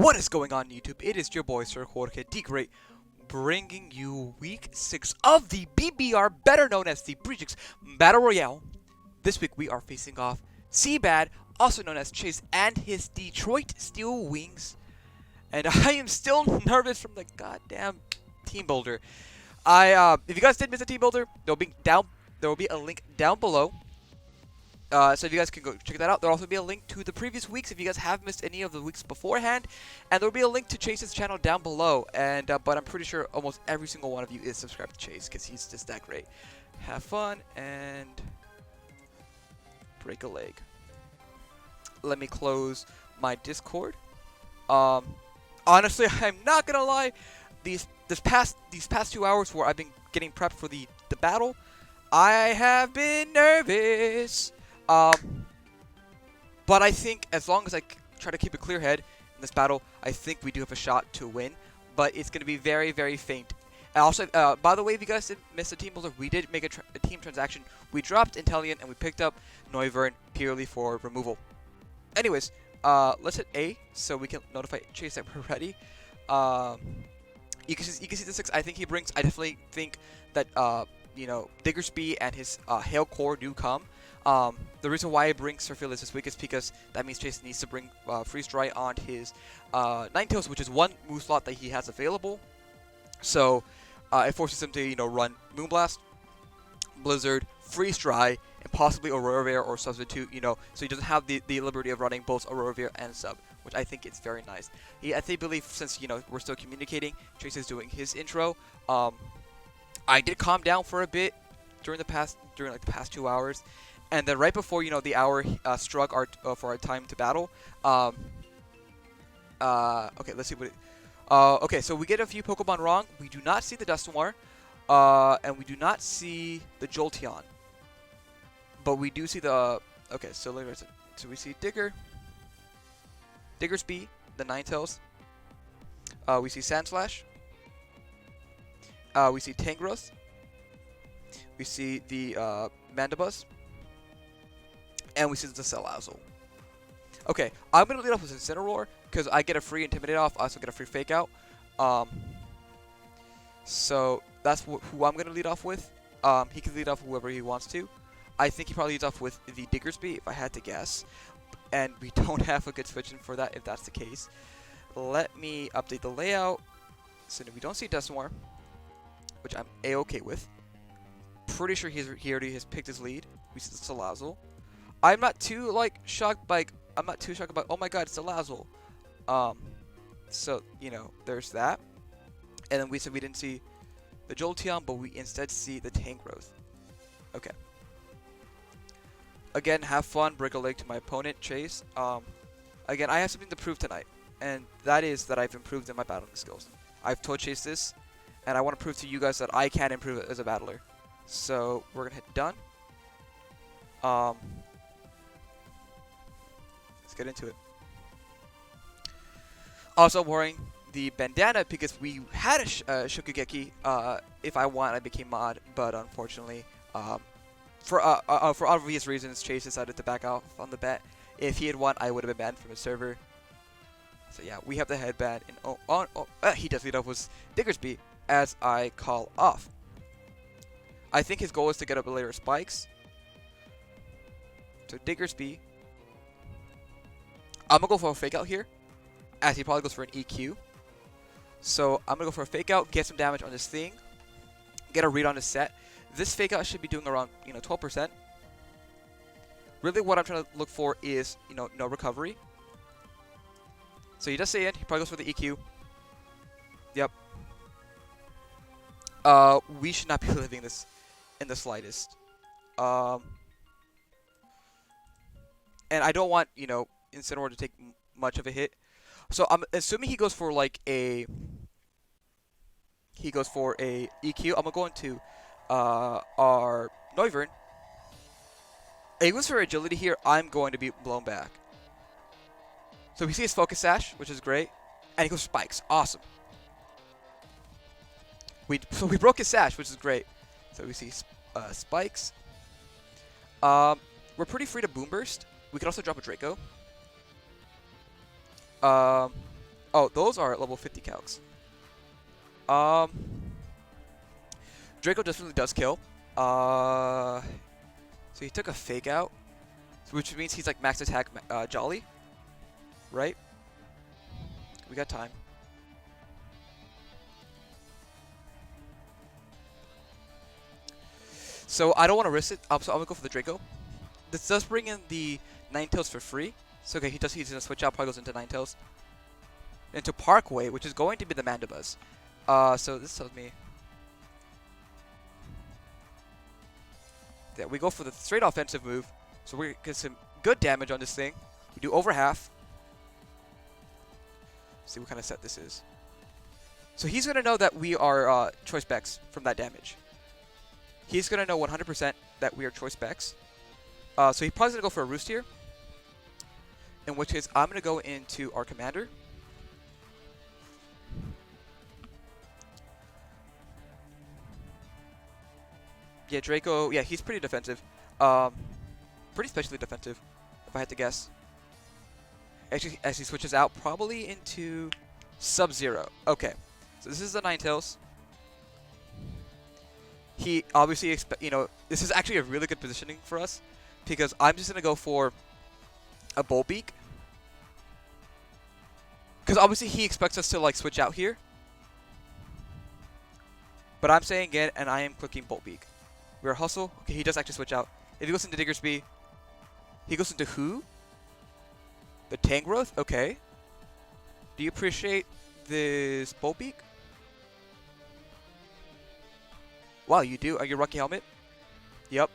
What is going on, YouTube? It is your boy, Sir Jorge the Great, bringing you Week 6 of the BBR, better known as the Breedjets Battle Royale. This week we are facing off CBAD, also known as Chase, and his Detroit Steel Wings. And I am still nervous from the goddamn team builder. If you guys did miss a team builder, there will be a link down below. So if you guys can go check that out. There will also be a link to the previous weeks if you guys have missed any of the weeks beforehand, and there will be a link to Chase's channel down below. And but I'm pretty sure almost every single one of you is subscribed to Chase because he's just that great. Have fun and break a leg. Let me close my Discord. Honestly, I'm not gonna lie. These past 2 hours where I've been getting prepped for the battle, I have been nervous. But I think as long as I try to keep a clear head in this battle, I think we do have a shot to win. But it's going to be very, very faint. And also, by the way, if you guys didn't miss the team builder, we did make a team transaction. We dropped Intellion and we picked up Noivern purely for removal. Anyways, let's hit A so we can notify Chase that we're ready. You can see the 6 I think he brings. I definitely think that Diggersby and his Hail Core do come. The reason why I bring Sir Phyllis this week is because that means Chase needs to bring Freeze Dry on his Ninetales, which is one move slot that he has available. So it forces him to run Moonblast, Blizzard, Freeze Dry, and possibly Aurora Veer or Substitute. So he doesn't have the liberty of running both Aurora Veer and Sub, which I think is very nice. I believe since we're still communicating, Chase is doing his intro. I did calm down for a bit during the past 2 hours. And then right before the hour struck for our time to battle, okay, let's see what. Okay, so we get a few Pokemon wrong. We do not see the Dusknoir, and we do not see the Jolteon, but we do see the. Okay, so we see Diggersby, the Ninetales. We see Sandslash. We see Tangrowth. We see the Mandibuzz. And we see the Salazzle. Okay, I'm going to lead off with Incineroar because I get a free Intimidate off. I also get a free Fake Out. So that's who I'm going to lead off with. He can lead off whoever he wants to. I think he probably leads off with the Diggersby if I had to guess. And we don't have a good switch-in for that if that's the case. Let me update the layout. So we don't see Dusknoir, which I'm A-okay with. Pretty sure he already has picked his lead. We see the Salazzle. I'm not too shocked by oh my god, it's Salazzle. So there's that. And then we said we didn't see the Jolteon, but we instead see the Tangrowth. Okay. Again, have fun, break a leg to my opponent, Chase. Again, I have something to prove tonight, and that is that I've improved in my battling skills. I've told Chase this, and I want to prove to you guys that I can improve as a battler. So we're gonna hit done. Let's get into it. Also, I'm wearing the bandana because we had a SHOKUGEKI. If I want, I became mod, but unfortunately, for obvious reasons, Chase decided to back off on the bet. If he had won, I would have been banned from his server. So yeah, we have the headband, and he does lead off with Diggersby as I call off. I think his goal is to get up later spikes. So Diggersby. I'm going to go for a Fake Out here, as he probably goes for an EQ. So I'm going to go for a Fake Out, get some damage on this thing, get a read on his set. This Fake Out should be doing around 12%. Really what I'm trying to look for is no recovery. So he does say it, he probably goes for the EQ. Yep. We should not be living this in the slightest. And I don't want, Incineroar to take much of a hit. So I'm assuming he goes for a EQ. I'm gonna go into our Noivern. He goes for agility here. I'm going to be blown back. So we see his Focus Sash, which is great, and he goes Spikes. Awesome. So we broke his Sash, which is great. So we see Spikes. We're pretty free to Boom Burst. We could also drop a Draco. Oh, those are level 50 calcs. Um, Draco definitely does kill. So he took a fake out, which means he's like max attack Jolly, right? We got time. So I don't want to risk it. So I'm gonna go for the Draco. This does bring in the Ninetales for free. So okay, he's gonna switch out. Probably goes into Ninetales, into Parkway, which is going to be the Mandibuzz. So this tells me that we go for the straight offensive move. So we get some good damage on this thing. We do over half. Let's see what kind of set this is. So he's gonna know that we are choice specs from that damage. He's gonna know 100% that we are choice specs. So he's probably gonna go for a Roost here. In which case, I'm gonna go into our commander. Yeah, Draco. Yeah, he's pretty defensive. Pretty specially defensive, if I had to guess. Actually, as he switches out, probably into Sub-Zero. Okay, so this is the Ninetales. He obviously, this is actually a really good positioning for us because I'm just gonna go for a Bullbeak. Because obviously he expects us to like switch out here. But I'm saying again, and I am clicking Bullbeak. We're Hustle. Okay, he does actually switch out. If he goes into Diggersby, he goes into who? The Tangrowth? Okay. Do you appreciate this Bullbeak? Wow, you do? Are you Rocky Helmet? Yep.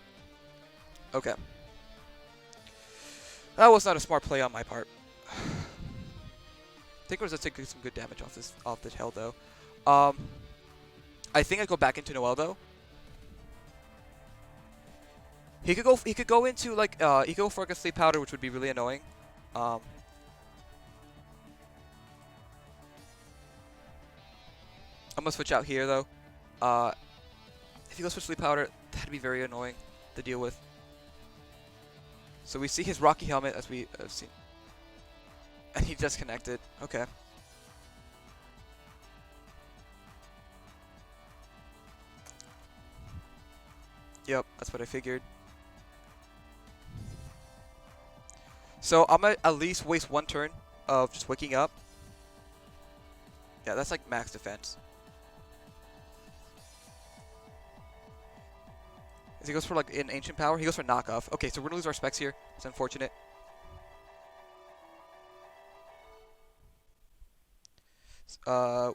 Okay. That was not a smart play on my part. Tangrowth does take some good damage off the tail though. I think I go back into Noelle though. He could go into like he could go for like a Sleep Powder, which would be really annoying. I'm gonna switch out here though. If he goes for Sleep Powder, that'd be very annoying to deal with. So we see his Rocky Helmet as we have seen. And he disconnected. Okay. Yep, that's what I figured. So I'm gonna at least waste one turn of just waking up. Yeah, that's like max defense. As he goes for like an Ancient Power, he goes for knockoff. Okay, so we're gonna lose our specs here. It's unfortunate.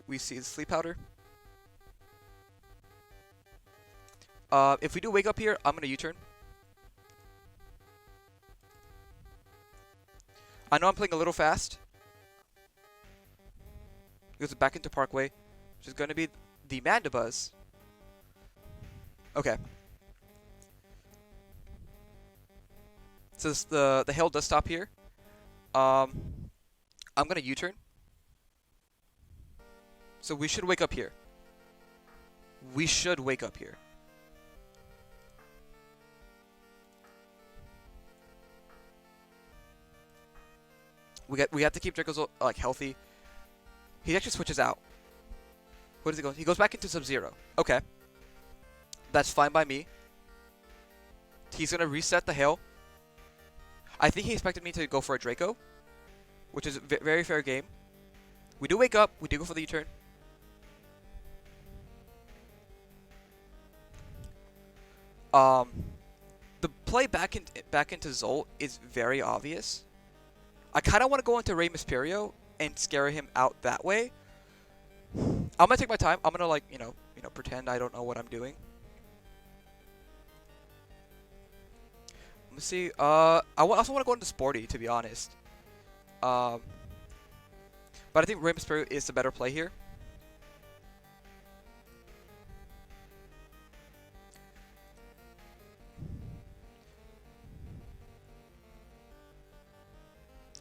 We see the Sleep Powder. If we do wake up here, I'm gonna U-turn. I know I'm playing a little fast. He goes back into Parkway, which is gonna be the Mandibuzz. Okay. So the hail does stop here. I'm gonna U-turn. So we should wake up here. We should wake up here. We have to keep Draco's like healthy. He actually switches out. Where does he go? He goes back into Sub-Zero. Okay. That's fine by me. He's gonna reset the hail. I think he expected me to go for a Draco, which is a very fair game. We do wake up. We do go for the U-turn. The play back into Zolt is very obvious. I kind of want to go into Rey Mysterio and scare him out that way. I'm gonna take my time. I'm gonna like pretend I don't know what I'm doing. Let's see. I also want to go into Sporty, to be honest. But I think Rey Mysterio is the better play here.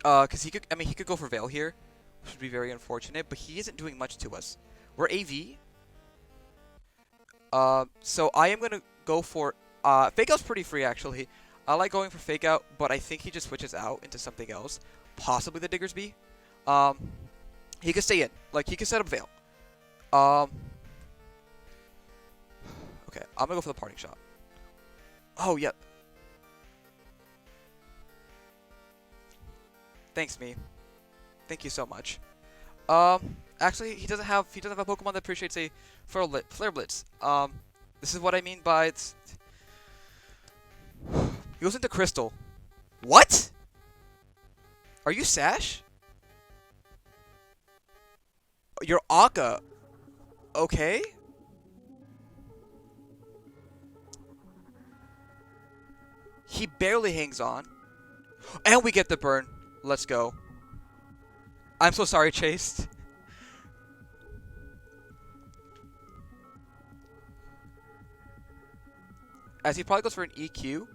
Because he could go for Veil here, which would be very unfortunate, but he isn't doing much to us. We're AV. So I am gonna go for Fake Out's pretty free actually. I like going for Fake Out, but I think he just switches out into something else, possibly the Diggersby. He could stay in. Like, he could set up Veil. Okay, I'm gonna go for the parting shot. Oh, yep. Thanks, me. Thank you so much. Actually, he doesn't have a Pokemon that appreciates a Flare Blitz. This is what I mean by it's. He goes into Crystal. What? Are you Sash? You're Akka. Okay. He barely hangs on. And we get the burn. Let's go. I'm so sorry, Chase. As he probably goes for an EQ.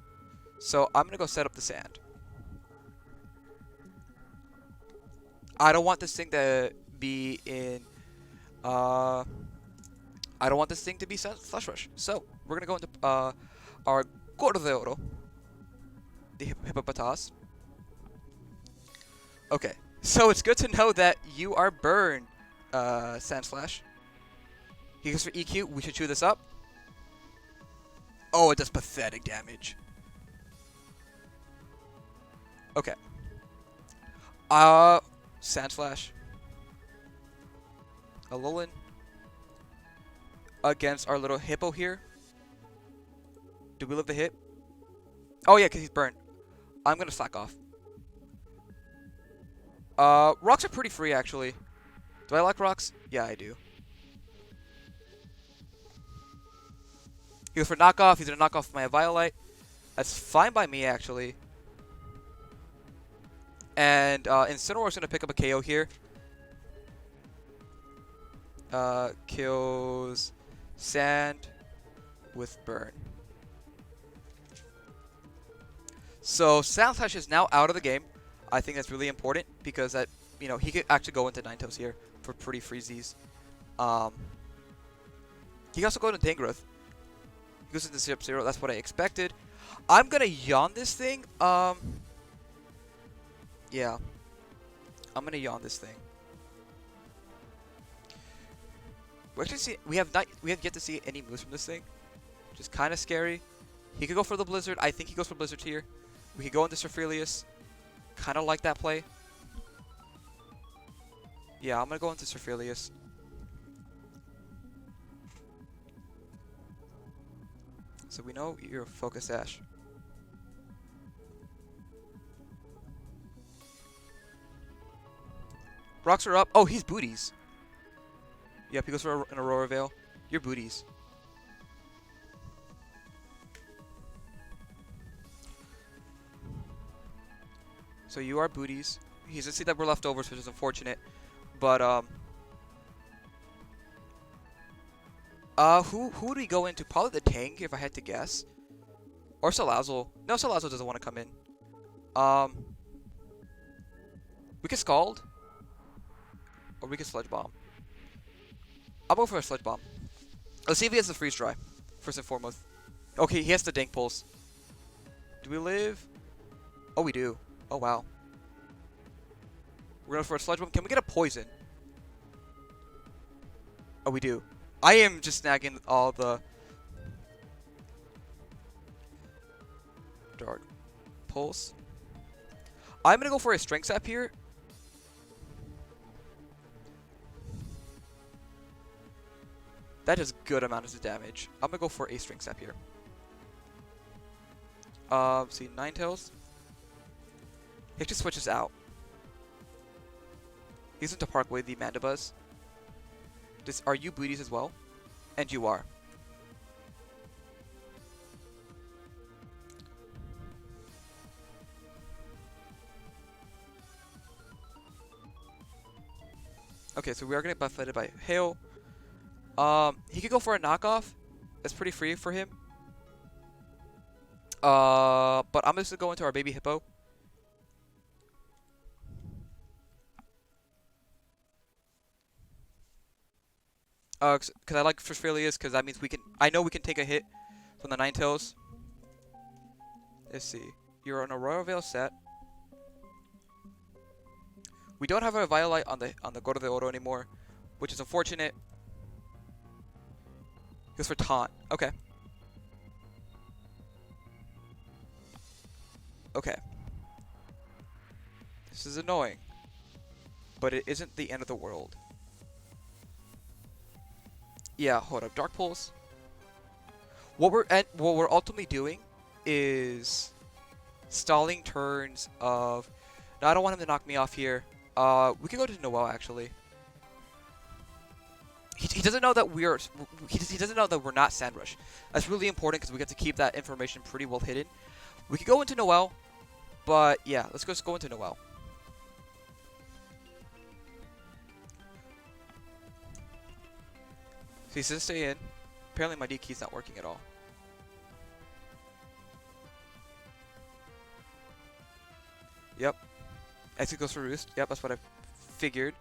So I'm going to go set up the sand. I don't want this thing to be in... I don't want this thing to be Slush Rush. So we're going to go into our Gordo de Oro. The Hippopotas. Okay. So it's good to know that you are burned, Sandslash. He goes for EQ. We should chew this up. Oh, it does pathetic damage. Okay. Sandslash. Alolan. Against our little Hippo here. Do we live the hit? Oh yeah, because he's burned. I'm going to slack off. Rocks are pretty free, actually. Do I like rocks? Yeah, I do. He goes for knockoff. He's going to knock off my Violite. That's fine by me, actually. And Incineroar's going to pick up a KO here. Kills Sand with Burn. So Sandslash is now out of the game. I think that's really important because that, you know, he could actually go into Ninetales here for pretty freezies. He can also go into Tangrowth. He goes into Zero. That's what I expected. I'm gonna yawn this thing. Yeah. I'm gonna yawn this thing. We have yet to see any moves from this thing, which is kind of scary. He could go for the Blizzard. I think he goes for Blizzard here. We could go into Surfelius. Kind of like that play. Yeah, I'm gonna go into Surfelius. So we know you're a Focus Ash. Rocks are up. Oh, he's Booties. Yep, he goes for an Aurora Veil. You're Booties. So you are Booties. He's gonna see that we're leftovers, which is unfortunate. But who would we go into? Probably the Tank, if I had to guess. Or Salazzle. No, Salazzle doesn't want to come in. We could Scald. Or we could Sludge Bomb. I'll go for a Sludge Bomb. Let's see if he has the Freeze Dry, first and foremost. Okay, he has the Dank Pulse. Do we live? Oh, we do. Oh, wow. We're going for a Sludge Bomb. Can we get a Poison? Oh, we do. I am just snagging all the... Dark Pulse. I'm going to go for a Strength Sap here. That is good amount of damage. I'm going to go for a Strength Sap here. See, Ninetales. He actually switches out. He's into Parkway, the Mandibuzz. Are you Booties as well? And you are. Okay, so we are going to get buffeted by Hail. He could go for a knockoff. That's pretty free for him. But I'm just going to go into our Baby Hippo. Because I like Frosphilius, because that means we can... I know we can take a hit from the Ninetales. Let's see. You're on a Royal Veil set. We don't have a Violet on the Go to the Oro anymore, which is unfortunate. Goes for taunt. Okay. Okay. This is annoying, but it isn't the end of the world. Yeah, hold up. Dark Pulse. What we're ultimately doing is stalling turns of. No, I don't want him to knock me off here. We could go to Noel actually. He doesn't know that he doesn't know that we're not Sand Rush. That's really important because we get to keep that information pretty well hidden. We could go into Noel, but yeah, let's just go into Noel. So he says stay in. Apparently my D key's not working at all. Yep. Exit goes for Roost. Yep, that's what I figured.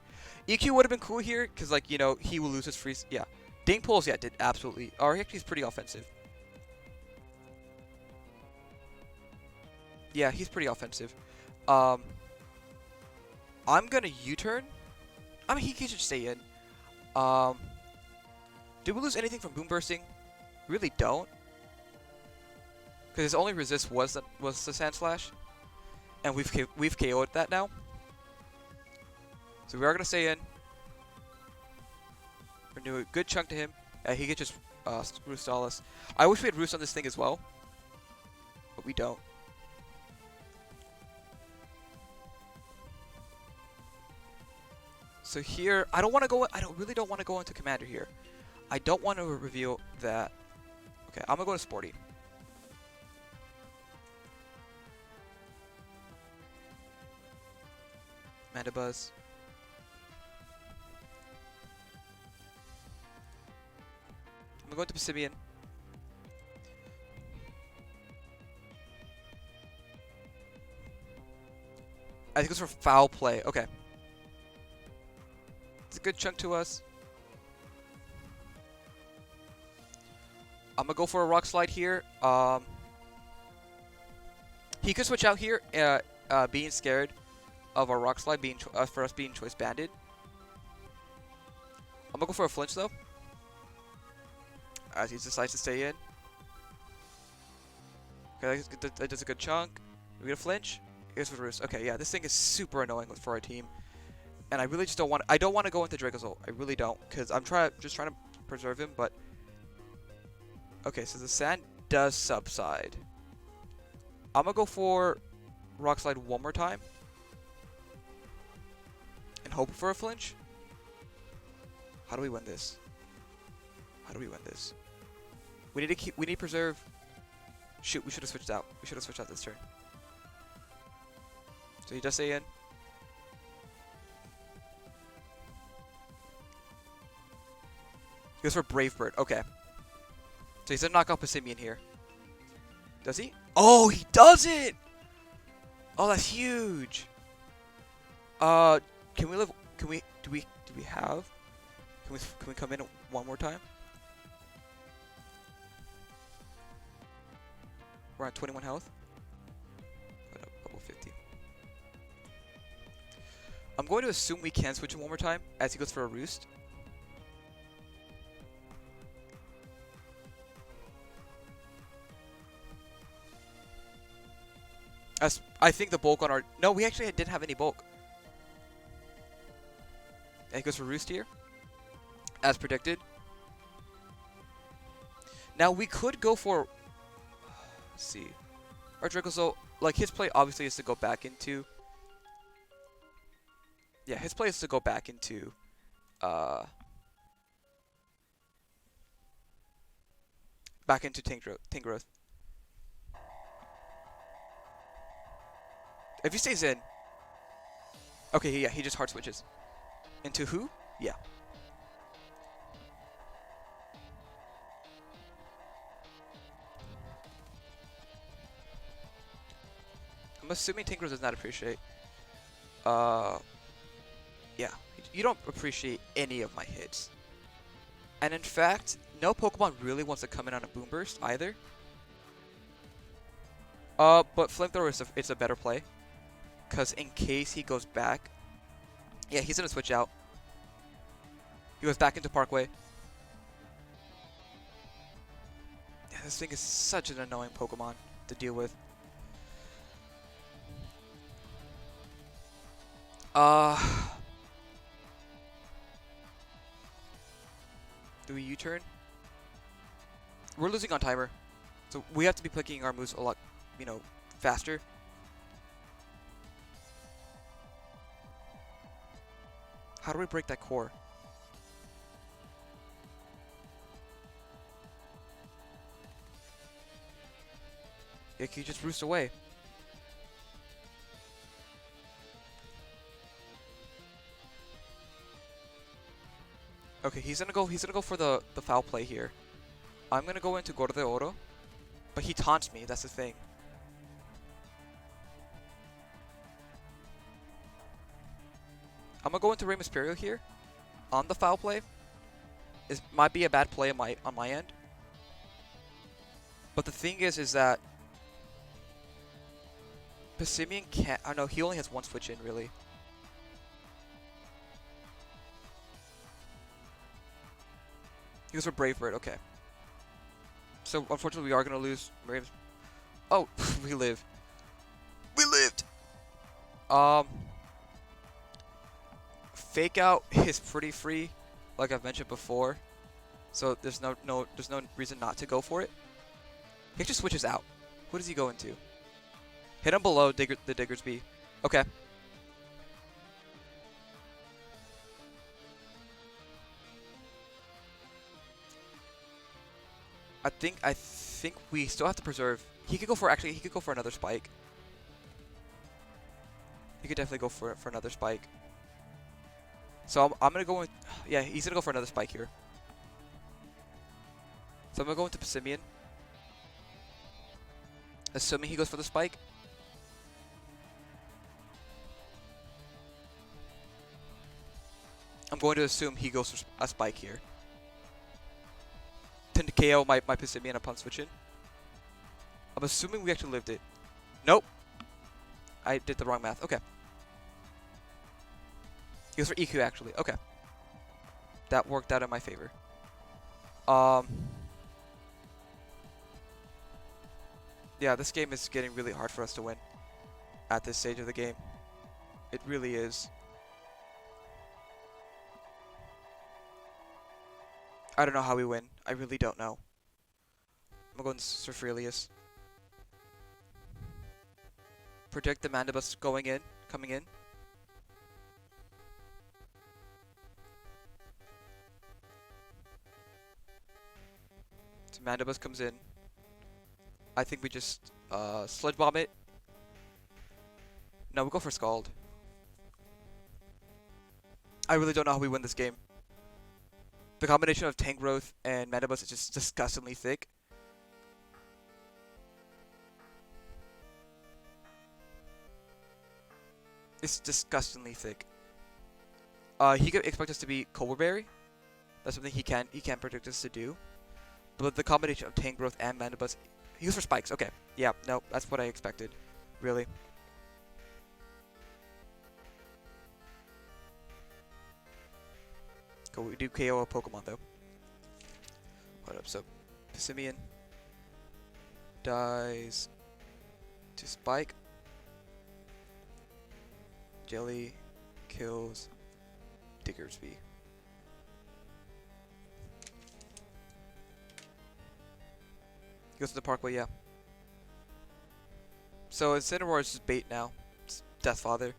EQ would have been cool here, because, like, you know, he will lose his freeze. Yeah. Ding Pulse, yeah, did absolutely. Or actually, he's pretty offensive. Yeah, he's pretty offensive. I'm going to U-turn. I mean, he can just stay in. Did we lose anything from Boom Bursting? Really don't. Because his only resist was the Sand Slash. And we've KO'd that now. So we are going to stay in. We're doing a good chunk to him. He could just Roost stall us. I wish we had Roost on this thing as well. But we don't. So here, I really don't want to go into Commander here. I don't want to reveal that. Okay, I'm going to go to Sporty. Mandibuzz. I'm going to Pisibian. I think it's for foul play. Okay. It's a good chunk to us. I'm going to go for a Rock Slide here. He could switch out here, being scared of our Rock Slide being for us being choice banded. I'm going to go for a flinch though. As he decides to stay in. Okay, that does a good chunk. We get a flinch. Here's for Roost. Okay, yeah, this thing is super annoying for our team. And I really just don't want. I don't want to go into Dracozolt. I really don't, because I'm just trying to preserve him. But okay, so the sand does subside. I'm gonna go for Rock Slide one more time and hope for a flinch. How do we win this? How do we win this? We need to keep. We need to preserve. Shoot, we should have switched out. We should have switched out this turn. So he does stay in. He goes for Brave Bird. Okay. So he's gonna knock out Pisibian here. Does he? Oh, he does it! Oh, that's huge. Can we live? Can we? Do we have? Can we come in one more time? We're at 21 health. Level 50. I'm going to assume we can switch him one more time as he goes for a Roost. As I think the bulk on our... No, we actually didn't have any bulk. And he goes for Roost here. As predicted. Now we could go for... Let's see. Our Dracozolt, like his play obviously is to go back into... Yeah, his play is to go back into... Back into Tangrowth. If he stays in... Okay, yeah, he just hard switches. Into who? Yeah. I'm assuming Tangrowth does not appreciate. Yeah, you don't appreciate any of my hits. And in fact, no Pokemon really wants to come in on a Boom Burst either. But Flamethrower it's a better play. Because in case he goes back, Yeah, he's gonna switch out. He goes back into Parkway. Yeah, this thing is such an annoying Pokemon to deal with. Do we U-turn? We're losing on timer. So we have to be picking our moves a lot, faster. How do we break that core? Yeah, can you just roost away? Okay, he's gonna go for the foul play here. I'm gonna go into Gordo de Oro, but he taunts me, that's the thing. I'm gonna go into Rey Mysterio here on the foul play. It might be a bad play on my end. But the thing is that Passimian can't. I know he only has one switch in really. He goes for Brave Bird. Okay. So unfortunately, we are gonna lose. Oh, we live. We lived. Fake out is pretty free, like I've mentioned before. So there's no reason not to go for it. He just switches out. Who does he go into? Hit him below the Diggersby. Okay. I think we still have to preserve. He could go for another spike. He could definitely go for another spike. So I'm gonna go with, yeah, he's gonna go for another spike here. So I'm gonna go into Passimian. Assuming he goes for the spike. I'm going to assume he goes for a spike here. Tend to KO my Passimian upon switching. I'm assuming we actually lived it. Nope. I did the wrong math. Okay. He goes for EQ actually. Okay. That worked out in my favor. Yeah, this game is getting really hard for us to win at this stage of the game. It really is. I don't know how we win. I really don't know. I'm going to Sir Freelius. Predict the Mandibus coming in. So Mandibus comes in. I think we just Sludge Bomb it. No, we'll go for Scald. I really don't know how we win this game. The combination of Tangrowth and Mandibus is just disgustingly thick. It's disgustingly thick. He could expect us to be Cobra Berry. That's something he can predict us to do. But the combination of Tangrowth and Mandibus, he goes for spikes. Okay, yeah, no, that's what I expected. Really. Cool, we do KO a Pokemon though. Hold up, so Passimian dies to Spike. Jelly kills Diggersby. He goes to the Parkway, yeah. So Incineroar is just bait now. It's Deathfather.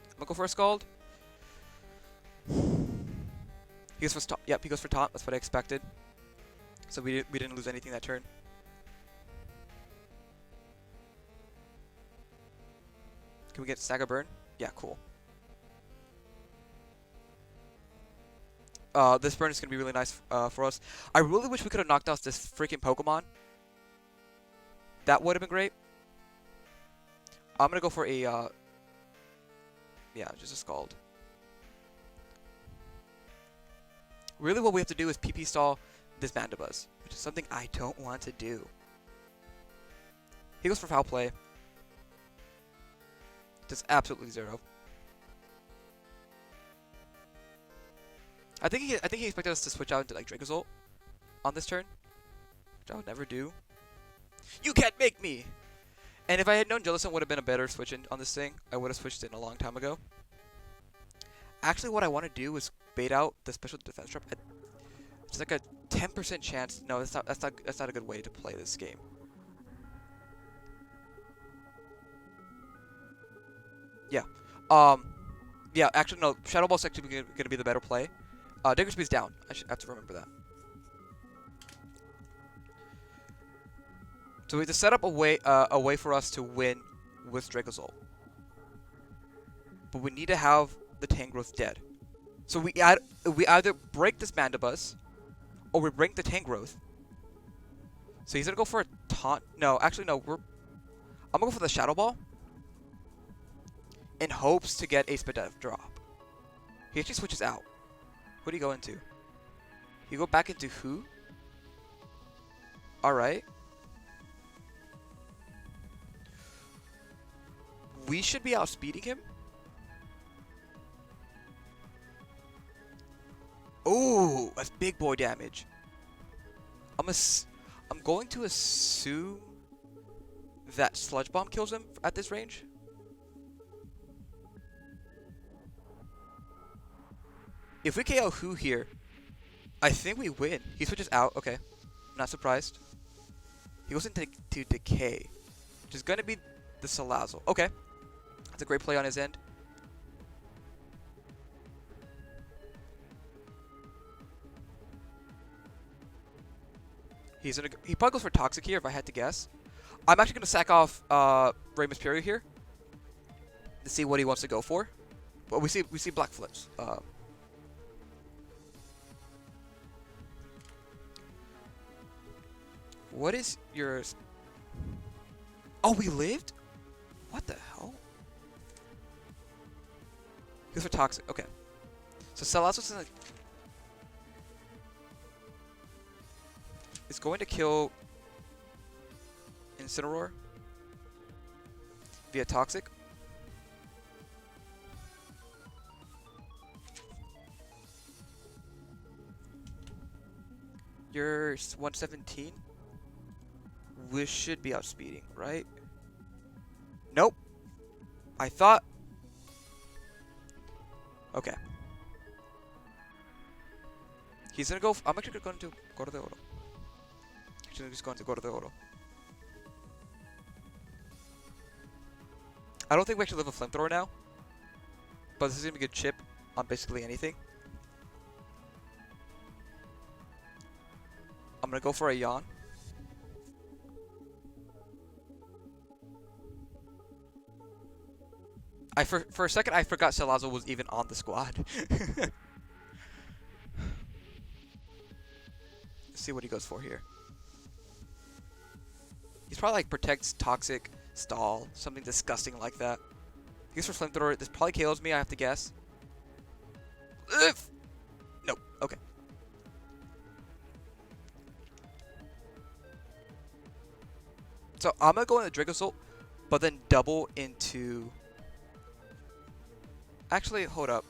I'm gonna go for a Scald. He goes for Taunt. Yep, he goes for Taunt. That's what I expected. So we didn't lose anything that turn. Can we get Stagger Burn? Yeah, cool. This burn is going to be really nice for us. I really wish we could have knocked out this freaking Pokemon. That would have been great. I'm going to go for a... yeah, just a Scald. Really what we have to do is PP stall this Mandibuzz, which is something I don't want to do. He goes for Foul Play. Just absolutely zero. I think he expected us to switch out into like Dracozolt on this turn, which I would never do. You can't make me! And if I had known Jellison would have been a better switch in on this thing, I would have switched in a long time ago. Actually, what I want to do is bait out the special defense trap. It's like a 10% chance. No, that's not a good way to play this game. Yeah. Yeah. Actually, no. Shadow Ball's actually going to be the better play. Diggersby's down. I have to remember that. So we have to set up a way for us to win with Dracozolt. But we need to have the Tangrowth dead. So we either break this Mandibuzz, or we break the Tangrowth. So he's gonna go for a taunt. No, actually no. I'm gonna go for the Shadow Ball, in hopes to get a SBAD drop. He actually switches out. What do you go into? You go back into who? All right. We should be outspeeding him. Oh, that's big boy damage. I'm going to assume that Sludge Bomb kills him at this range. If we KO Who here, I think we win. He switches out. Okay, I'm not surprised. He goes into Decay, which is going to be the Salazzle. Okay, that's a great play on his end. He probably goes for Toxic here if I had to guess. I'm actually going to sack off Rey Mysterio here to see what he wants to go for. But we see Black Flips. What is your... Oh, we lived? What the hell? He goes for Toxic. Okay. So Salazzle's in is going to kill Incineroar via Toxic. You're 117. We should be outspeeding, right? Nope. I thought. Okay. He's gonna go. I'm actually going to go to the Oro. He's going to go to the Oro. I don't think we actually live a Flamethrower now, but this is gonna be a good chip on basically anything. I'm gonna go for a Yawn. For a second I forgot Salazzle was even on the squad. Let's see what he goes for here. He's probably like protects, Toxic, Stall, something disgusting like that. He goes for Flamethrower. This probably KOs me, I have to guess. Nope. Okay. So I'm gonna go into Dracozolt, but then double into. Actually, hold up.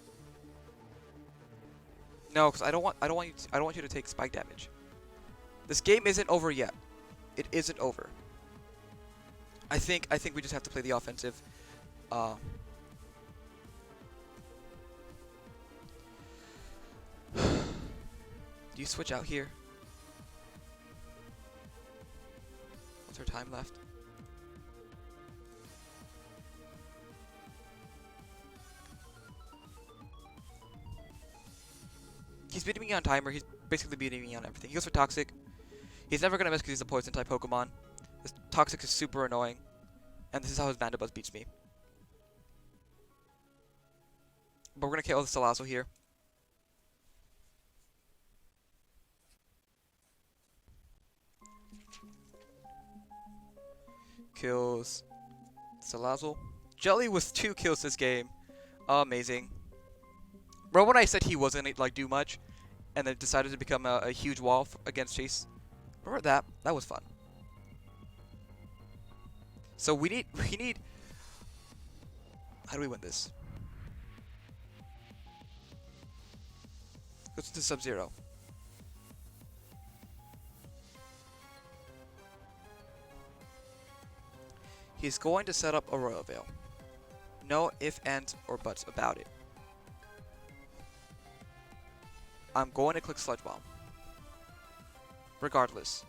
No, because I don't want you to take spike damage. This game isn't over yet. It isn't over. I think we just have to play the offensive. Do you switch out here? What's our time left? He's beating me on timer. He's basically beating me on everything. He goes for Toxic. He's never gonna miss because he's a poison type Pokemon. This Toxic is super annoying, and this is how his Mandibuzz beats me. But we're gonna KO the Salazzle here. Kills Salazzle. Jelly with 2 kills this game. Amazing. Remember when I said he wasn't gonna like do much, and then decided to become a huge wall against Chase? Remember that? That was fun. So we need How do we win this? Goes to Sub-Zero. He's going to set up a Royal Veil. No ifs, ands, or buts about it. I'm going to click Sludge Bomb. Regardless.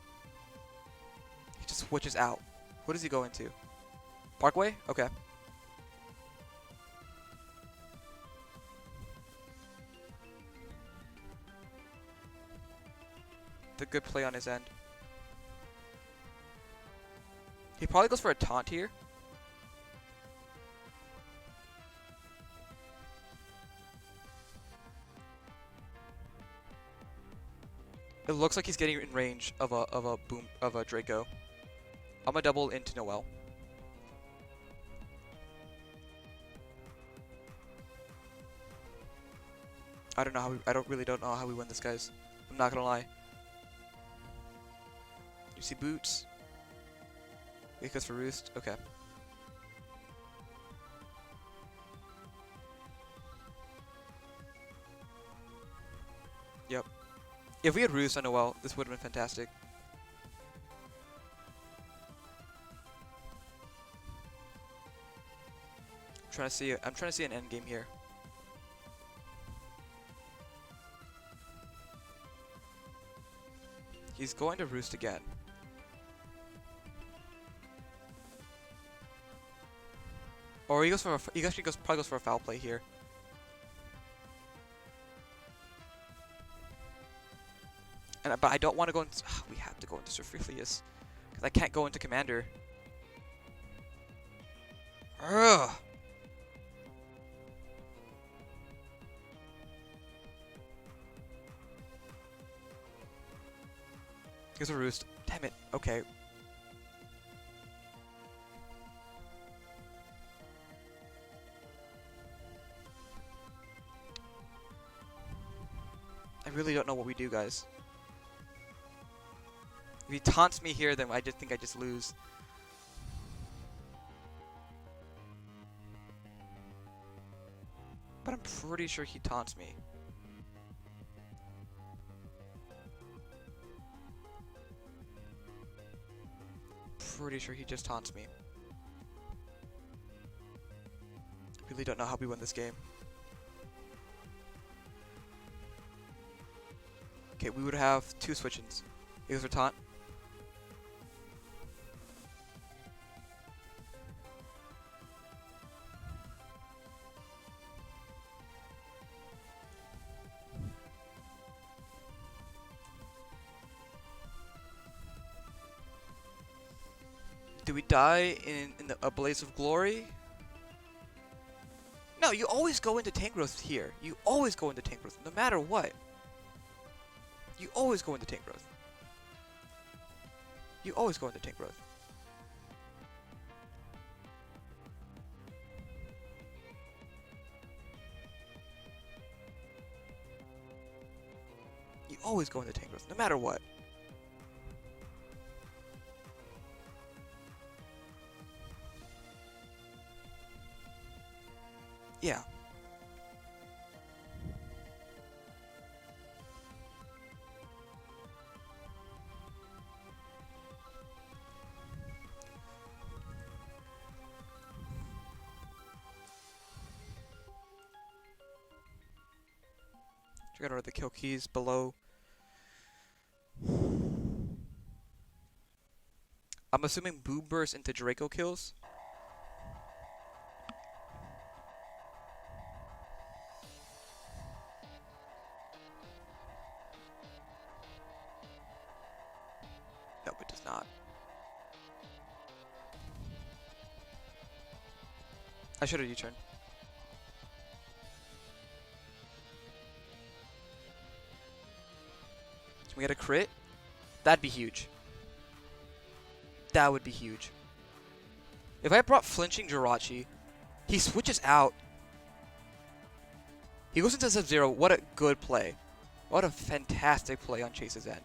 He just switches out. What does he go into? Parkway? Okay. The good play on his end. He probably goes for a taunt here. It looks like he's getting in range of a Draco. I'm gonna double into Noel. I don't know how I don't know how we win this, guys. I'm not gonna lie. You see boots. It goes for Roost. Okay. Yep. If we had Roost on Noel, this would have been fantastic. I'm trying to see an end game here. He's going to Roost again. Or he actually probably goes for a foul play here. But I don't want to go into. We have to go into Surfilius because I can't go into Commander. Ugh. Here's a Roost. Damn it. Okay. I really don't know what we do, guys. If he taunts me here, then I just think I just lose. But I'm pretty sure he taunts me. Pretty sure he just taunts me. Really don't know how we win this game. Okay, we would have two switch-ins. He goes for taunt. Do we die in a blaze of glory? No, you always go into tank growth here. You always go into tank growth, no matter what. You always go into tank growth. You always go into tank growth. You always go into tank growth, no matter what. Yeah. Check out the kill keys below. I'm assuming Boom Burst into Draco kills. No, it does not. I should have U-turned. Can we get a crit? That'd be huge. That would be huge. If I brought flinching Jirachi, he switches out. He goes into Sub-Zero. What a good play. What a fantastic play on Chase's end.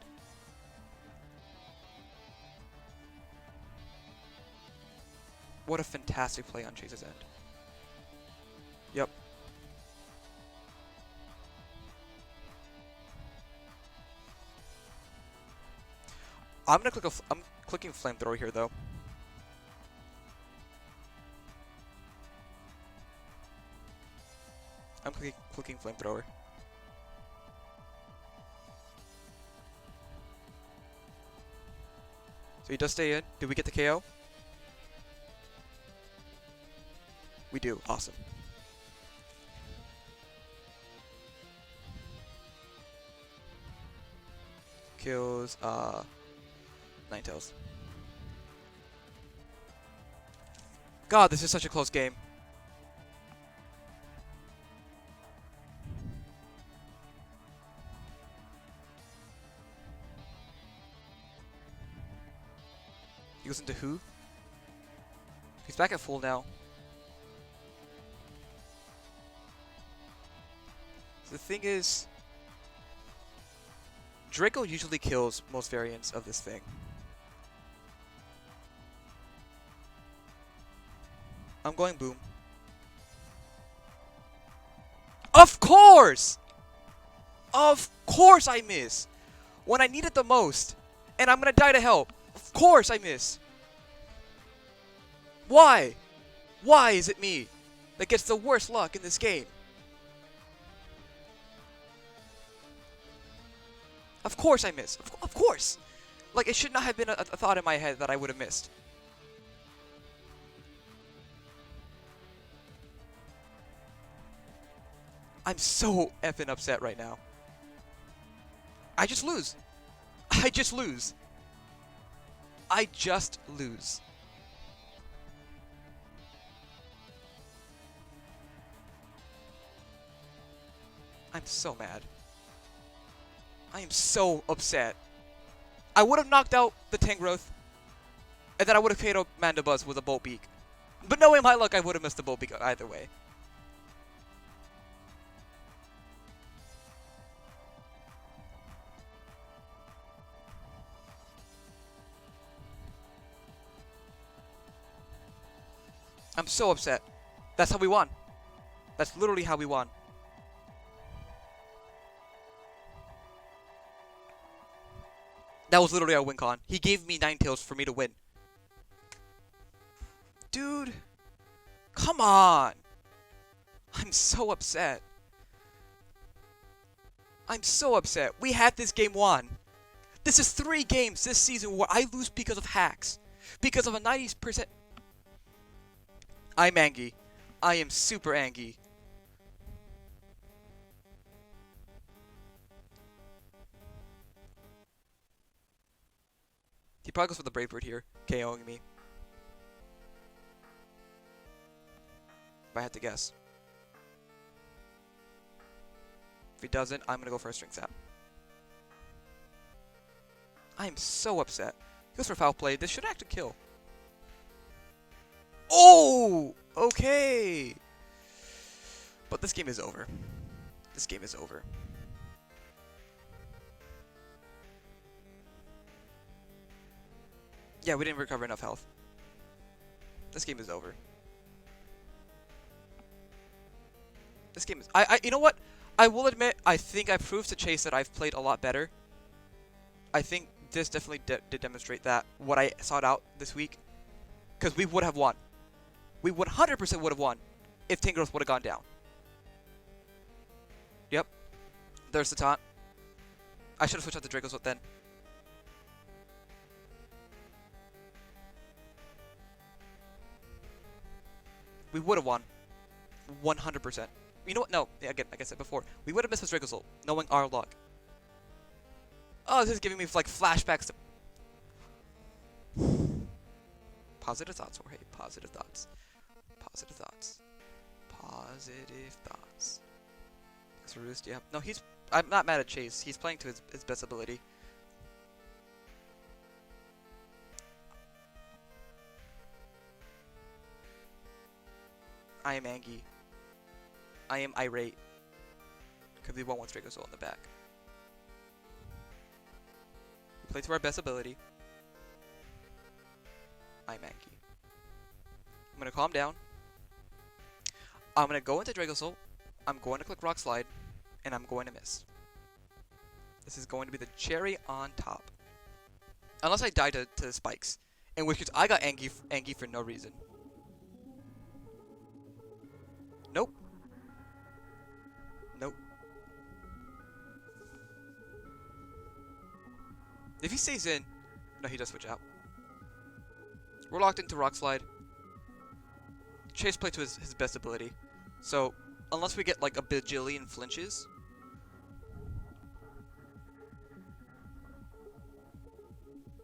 What a fantastic play on Chase's end. I'm gonna click I'm clicking flamethrower here though. I'm clicking flamethrower. So he does stay in. Did we get the KO? We do. Awesome. Kills Ninetales. God, this is such a close game. He goes into who? He's back at full now. So the thing is, Draco usually kills most variants of this thing. I'm going boom. Of course! Of course I miss! When I need it the most. And I'm gonna die to help. Of course I miss. Why? Why is it me that gets the worst luck in this game? Of course I miss. Of course. Like, it should not have been a thought in my head that I would have missed. I'm so effing upset right now. I just lose. I just lose. I just lose. I'm so mad. I am so upset. I would have knocked out the Tangrowth, and then I would have KO'd Mandibuzz with a Bolt Beak. But knowing my luck, I would have missed the Bolt Beak either way. I'm so upset. That's how we won. That's literally how we won. That was literally our win con. He gave me Ninetales for me to win. Dude. Come on. I'm so upset. I'm so upset. We had this game won. This is 3 games this season where I lose because of hacks. Because of a 90%. I'm angry. I am super angry. He probably goes for the Brave Bird here, KOing me. If I had to guess. If he doesn't, I'm gonna go for a String Sap. I am so upset. He goes for Foul Play. This should actually kill. Oh! Okay! But this game is over. This game is over. Yeah, we didn't recover enough health. This game is over. This game is... you know what? I will admit, I think I proved to Chase that I've played a lot better. I think this definitely did demonstrate that, what I sought out this week. Because we would have won. We 100% would have won if Tangrowth would have gone down. Yep. There's the taunt. I should have switched out the Dracos then. We would have won. 100%. You know what? No. Yeah, again, like I said before, we would have missed this Dracosult, knowing our luck. Oh, this is giving me like flashbacks to... Positive thoughts, Jorge. Positive thoughts. Positive thoughts. Positive thoughts. It's Roost, yeah. No, he's... I'm not mad at Chase. He's playing to his best ability. I am angry. I am irate. Because we won one Dracosult in the back. We play to our best ability. I'm angry. I'm going to calm down. I'm going to go into Dracosult. I'm going to click Rock Slide. And I'm going to miss. This is going to be the cherry on top. Unless I die to the spikes. In which case, I got Angie for no reason. Nope. Nope. If he stays in... No, he does switch out. We're locked into Rock Slide. Chase play to his best ability. So, unless we get like a bajillion flinches...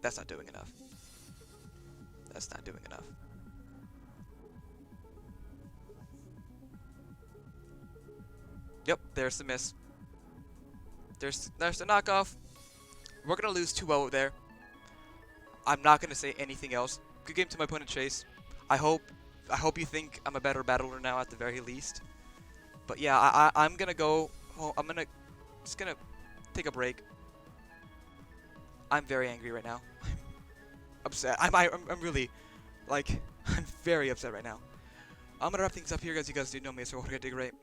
That's not doing enough. That's not doing enough. Yep, there's the miss. There's the knockoff. We're gonna lose 2-0 there. I'm not gonna say anything else. Good game to my opponent, Chase. I hope you think I'm a better battler now at the very least. But yeah, I'm gonna go home. I'm just gonna take a break. I'm very angry right now. I'm upset. I'm really, like, I'm very upset right now. I'm gonna wrap things up here, guys. You guys do know me, so Jorge, great.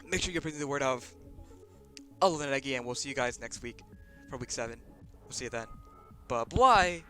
Make sure you're bringing the word of San Ant Eggy, and we'll see you guys next week for week 7. We'll see you then. Bye-bye.